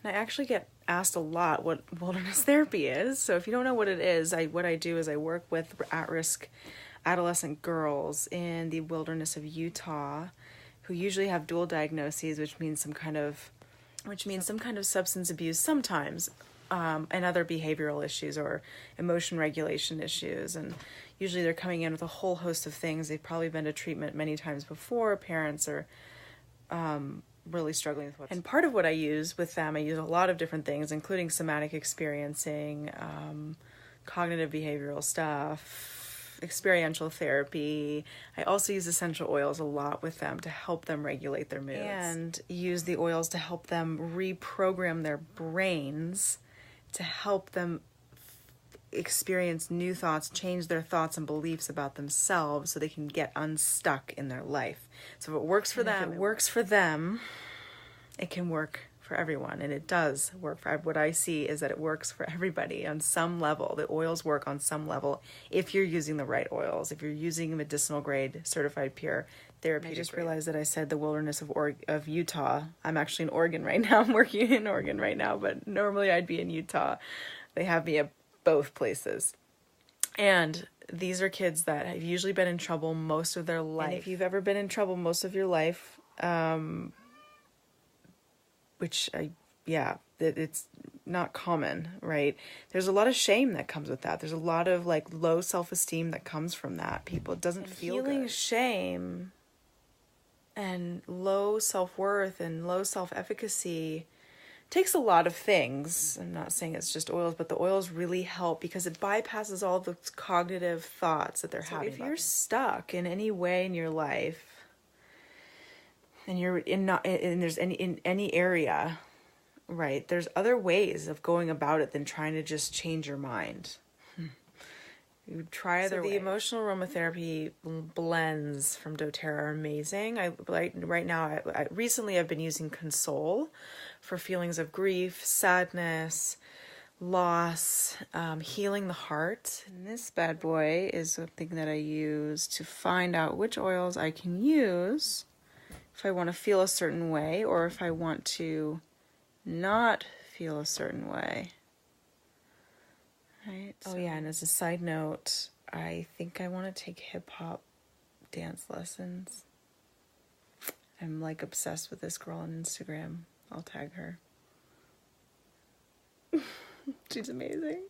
And I actually get asked a lot what wilderness therapy is. So if you don't know what it is, what I do is I work with at-risk adolescent girls in the wilderness of Utah who usually have dual diagnoses, which means some kind of substance abuse sometimes, and other behavioral issues or emotion regulation issues. And usually they're coming in with a whole host of things. They've probably been to treatment many times before. Parents are really struggling with and part of what I use with them, I use a lot of different things, including somatic experiencing, cognitive behavioral stuff, experiential therapy. I also use essential oils a lot with them to help them regulate their moods, and use the oils to help them reprogram their brains to help them experience new thoughts, change their thoughts and beliefs about themselves so they can get unstuck in their life. So if it works for them, it can work for everyone. And it does work for, what I see is that it works for everybody on some level. The oils work on some level if you're using the right oils, if you're using medicinal grade, certified pure, therapeutic. I just realized that I said the wilderness of Utah. I'm actually in Oregon right now. I'm working in Oregon right now, but normally I'd be in Utah. They have me at both places. And these are kids that have usually been in trouble most of their life. And if you've ever been in trouble most of your life, it's not common, right? There's a lot of shame that comes with that. There's a lot of like low self-esteem that comes from that. People, it doesn't feel good. Healing shame and low self-worth and low self-efficacy takes a lot of things. I'm not saying it's just oils, but the oils really help because it bypasses all the cognitive thoughts that they're having. If you're stuck in any way in your life, and you're in any area, right? There's other ways of going about it than trying to just change your mind. You try other ways. The emotional aromatherapy blends from doTERRA are amazing. Recently I've been using Console for feelings of grief, sadness, loss, healing the heart. And this bad boy is something that I use to find out which oils I can use if I want to feel a certain way or if I want to not feel a certain way. Right. Oh yeah, and as a side note, I think I want to take hip-hop dance lessons. I'm like obsessed with this girl on Instagram. I'll tag her. She's amazing.